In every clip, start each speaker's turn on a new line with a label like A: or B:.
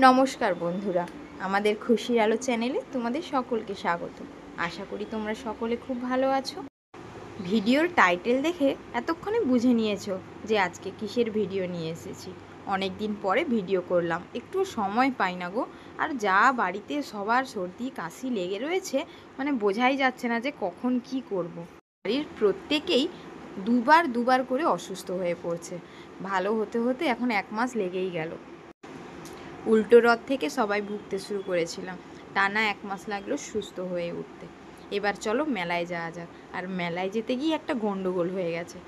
A: নমস্কার বন্ধুরা, আমাদের খুশির আলো চ্যানেলে তোমাদের সকলকে স্বাগত। আশা করি তোমরা সকলে খুব ভালো আছো। ভিডিওর টাইটেল দেখে এতক্ষণে বুঝে নিয়েছো যে আজকে কিসের ভিডিও নিয়ে এসেছি। অনেক দিন পরে ভিডিও করলাম, একটু সময় পাই না গো। আর যা বাড়িতে সবার সর্দি কাশি লেগে রয়েছে, মানে বোঝাই যাচ্ছে না যে কখন কি করব। বাড়ির প্রত্যেকেই দুবার করে অসুস্থ হয়ে পড়ছে। ভালো হতে হতে এখন 1 মাস লেগেই গেল। উল্টো রথ থেকে সবাই ভুগতে শুরু করেছিলাম, টানা 1 মাস লাগলো সুস্থ হয়ে উঠতে। এবার চলো মেলায় যাওয়া যাক। আর মেলায় যেতে গিয়ে একটা গন্ডগোল হয়ে গেছে।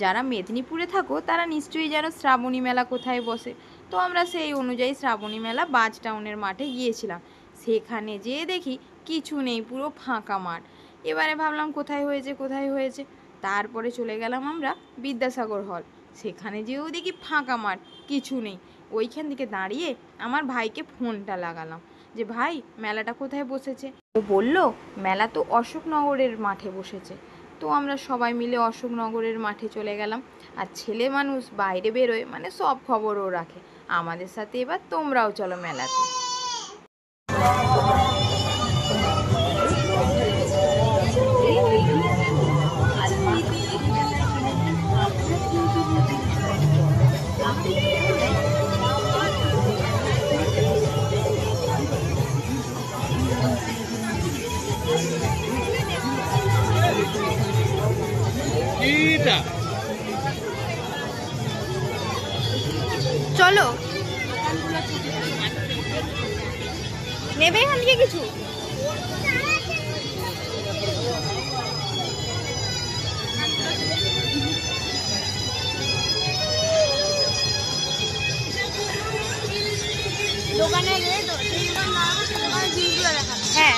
A: যারা মেদিনীপুরে থাকো তারা নিশ্চয়ই জানো শ্রাবণী মেলা কোথায় বসে। তো আমরা সেই অনুযায়ী শ্রাবণী মেলা বাজ টাউনের মাঠে গিয়েছিলাম। সেখানে যেয়ে দেখি কিছু নেই, পুরো ফাঁকা মাঠ। এবারে ভাবলাম কোথায় হয়েছে। তারপরে চলে গেলাম আমরা বিদ্যাসাগর হল। সেখানে যেয়েও দেখি ফাঁকা মাঠ, কিছু নেই। ওইখান থেকে দাঁড়িয়ে আমার ভাইকে ফোনটা লাগালাম যে ভাই মেলাটা কোথায় বসেছে। ও বলল মেলা তো অশোকনগরের মাঠে বসেছে। তো আমরা সবাই মিলে অশোকনগরের মাঠে চলে গেলাম। আর ছেলে মানুষ বাইরে বেরোয় মানে সব খবরও রাখে। আমাদের সাথে এবার তোমরাও চলো মেলাতে। চলো নেবে এখান থেকে কিছু। দোকানে হ্যাঁ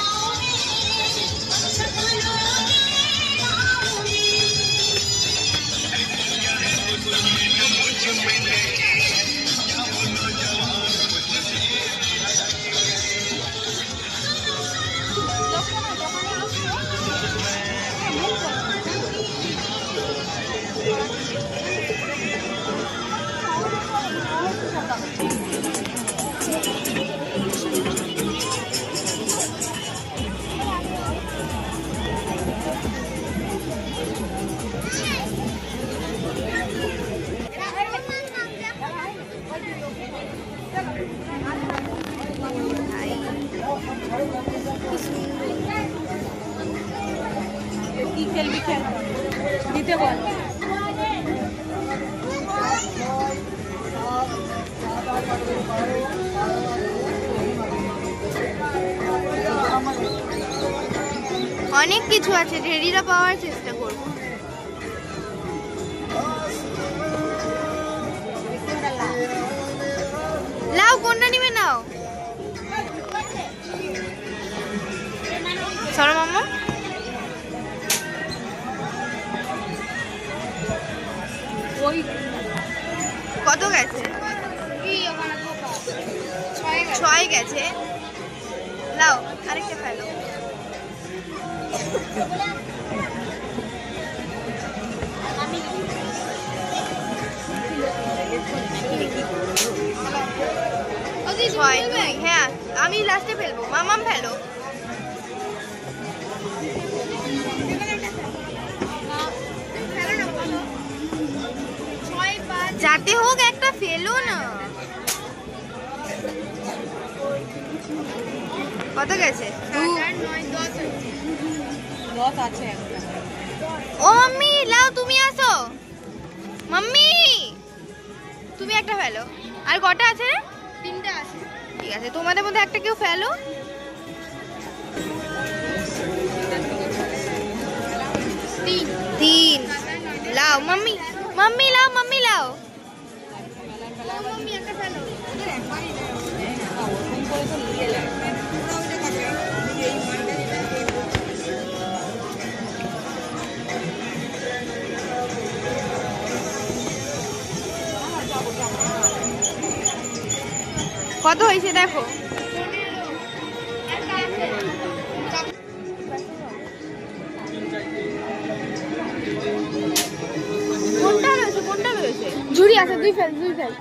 A: কি খেলবি খেল দিতে বল। অনেক কিছু আছে, রেডিটা পাওয়ার চেষ্টা করবো। লাও কোনটা নিবে নাও। সরো মাম্মা। ওই কত গেছে? 6 গেছে। লাও আরেকটা ফেলো। হ্যাঁ আমি লাস্টে ফেলবো, মামাম ফেলো। যাতে হোক একটা ফেলো না। কত গেছে? 10 আছে। ও মাম্মি লাও, তুমি আসো। মাম্মি তুমি একটা ফেলো। আর কটা আছে? 3টা আছে। ঠিক আছে, তোমাদের মধ্যে একটা কেউ ফেলো। তিন লাও মাম্মি, মাম্মি লাও, মাম্মি লাও। কত হয়েছে দেখো। ঝুড়ি আছে, দুই ফেল।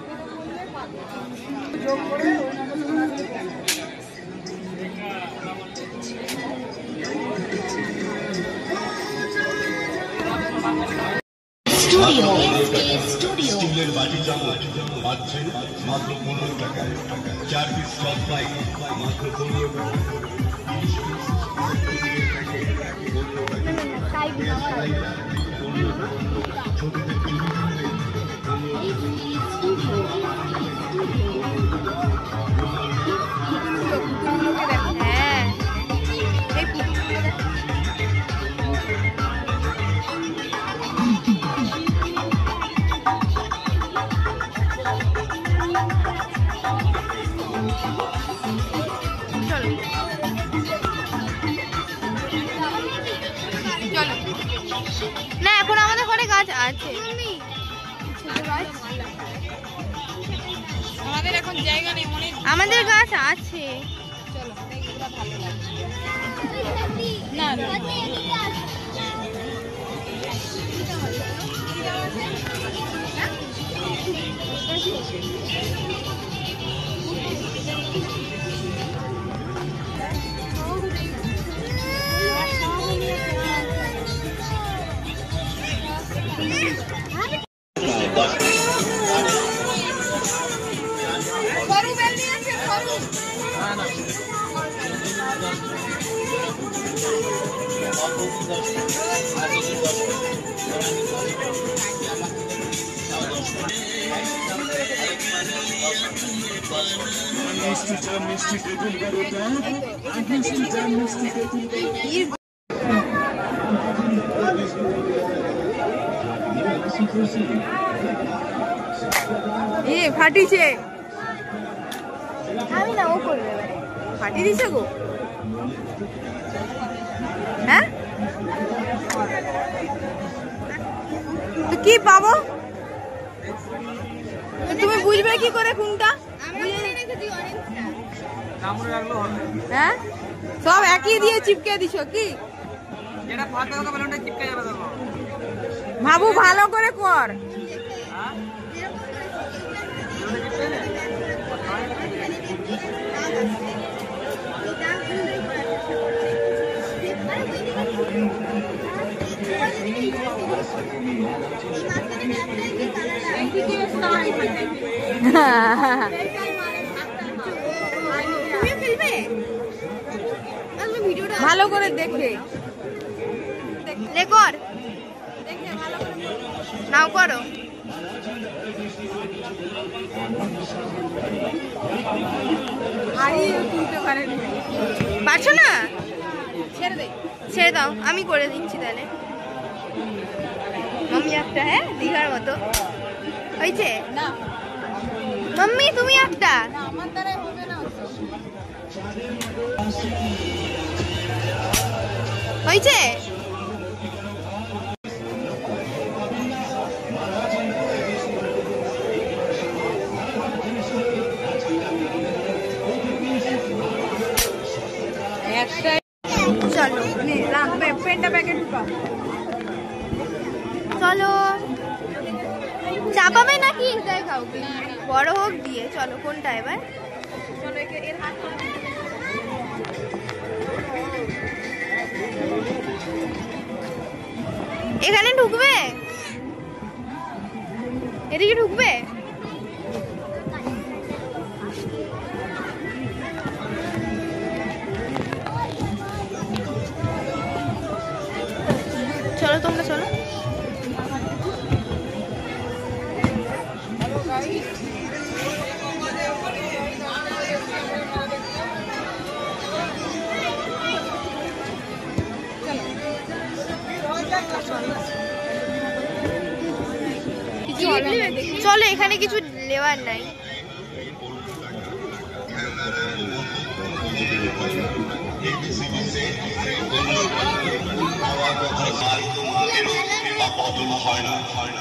B: স্টিলের বাটি চামচ পাচ্ছে মাত্র 15 টাকায়, 4 পিস সব পাই মাত্র 15 টাকা, 30 পিস ছোটদের চুরি কিনবে
A: না এখন আমাদের ঘরে গাছ আছে,
C: আমাদের এখন জায়গা নেই,
A: আমাদের গাছ আছে।
C: না
A: ফাটিছে, আমি না ও করবে ফাটি দিছে গো। হ্যাঁ তো কি পাবো, তুমি বুঝবে কি করে কোনটা? হ্যাঁ সব একই দিয়ে চিপকে দিছ কি? ভাবু ভালো করে কর। ভালো করে দেখে কর, নাও করো। পারছো না? ছেড়ে দাও, আমি করে দিচ্ছি তাহলে। মাম্মি একটা, হ্যাঁ দীঘার মতো হয়েছে না? মাম্মি তুমি একটা,
C: আমার দ্বারাই হবে না।
A: হয়েছে? চলো পেনটা প্যাকেট ঢুকাও। চলো চাপাবে নাকি দেখাও, বড় হোক দিয়ে। চলো কোনটা এবার? এখানে ঢুকবে, এদিকে ঢুকবে। চলো তোমরা চলো। চলো এখানে কিছু নেওয়ার নাই।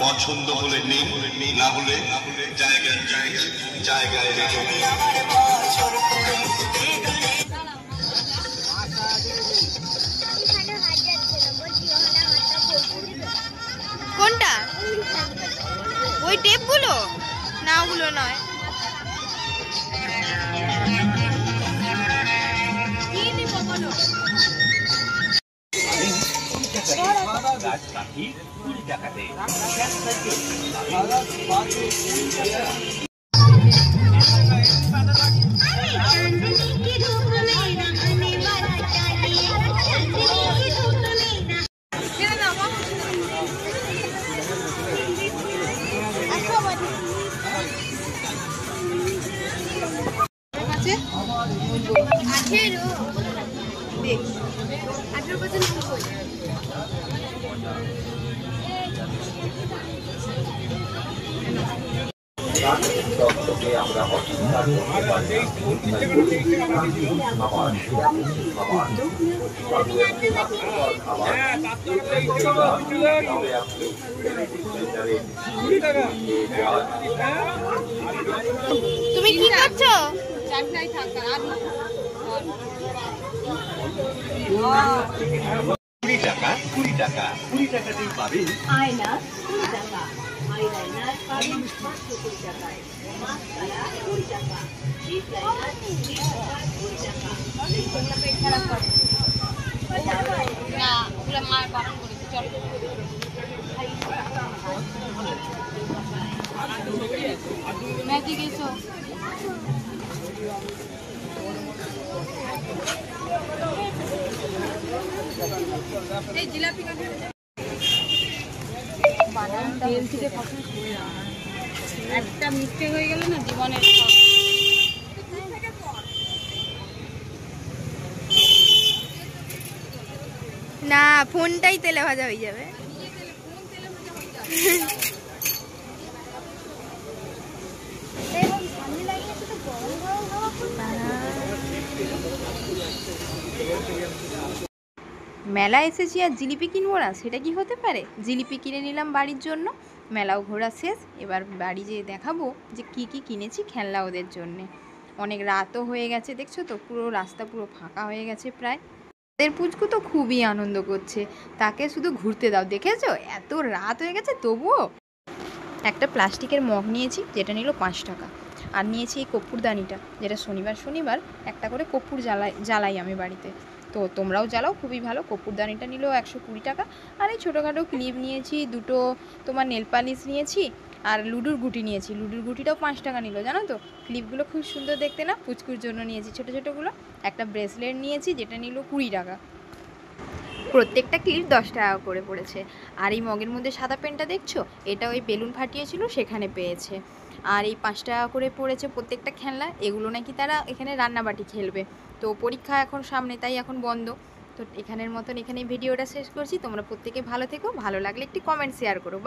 B: পছন্দ হলে নিন, না হলে জায়গায় জায়গায় জায়গায় রেখে দিন।
A: কোনটা? ওই টেপগুলো না, ওগুলো নয়।
D: রাজপাখি 20 টাকাতে।
A: তুমি কি করছো?
C: চারটায় থাক আর
D: 20 টাকা 20 টাকা 20 টাকাতেই পাবেন
E: আয়না 20 টাকা, আইলাইনার পাবেন মাত্র 20 টাকায়, মাস্কারা 20 টাকা, লিপ লাইনার 20 টাকা, 20 টাকা।
C: পেট খারাপ করে না, ওগুলো মা বারণ করেছে। চল ম্যাজিক এসো। এই জিলাপি তেল থেকে একটা মিস্টেক হয়ে গেল না জীবনের সব।
A: না, ফোনটাই তেলে ভাজা হয়ে যাবে। মেলা এসেছি আর জিলিপি কিনবো না, সেটা কি হতে পারে? জিলিপি কিনে নিলাম বাড়ির জন্য। মেলাও ঘোরা শেষ, এবার বাড়ি যেয়ে দেখাবো যে কি কি কিনেছি খেলনা ওদের জন্যে। অনেক রাতও হয়ে গেছে, দেখছো তো পুরো রাস্তা পুরো ফাঁকা হয়ে গেছে প্রায়। ওদের পুচকু তো খুবই আনন্দ করছে, তাকে শুধু ঘুরতে দাও। দেখেছো এত রাত হয়ে গেছে তবুও। একটা প্লাস্টিকের মগ নিয়েছি, যেটা নিল 5 টাকা। আর নিয়েছি এই কর্পূরদানিটা, যেটা শনিবার শনিবার একটা করে কর্পূর জ্বালাই আমি বাড়িতে। তো তোমরাও জ্বালাও, খুবই ভালো। কর্পূরদানিটা নিল 120 টাকা। আর এই ছোটোখাটো ক্লিপ নিয়েছি দুটো, তোমার নেল পালিশ নিয়েছি, আর লুডুর গুটি নিয়েছি। লুডুর গুটিটাও 5 টাকা নিল, জানো তো। ক্লিপগুলো খুব সুন্দর দেখতে না, পুচকুর জন্য নিয়েছি ছোটো ছোটোগুলো। একটা ব্রেসলেট নিয়েছি, যেটা নিল 20 টাকা। প্রত্যেকটা ক্লিপ 10 টাকা করে পড়েছে। আর এই মগের মধ্যে সাদা পেনটা দেখছো, এটা ওই বেলুন ফাটিয়েছিল সেখানে পেয়েছে। আর এই 5 টাকা করে পড়েছে প্রত্যেকটা খেলনা। এগুলো নাকি তারা এখানে রান্নাবাটি খেলবে। তো পরীক্ষা এখন সামনে, তাই এখন বন্ধ। তো এখানের মতন এখানে ভিডিওটা শেষ করছি। তোমরা প্রত্যেকে ভালো থেকো, ভালো লাগলে একটি কমেন্ট শেয়ার করো।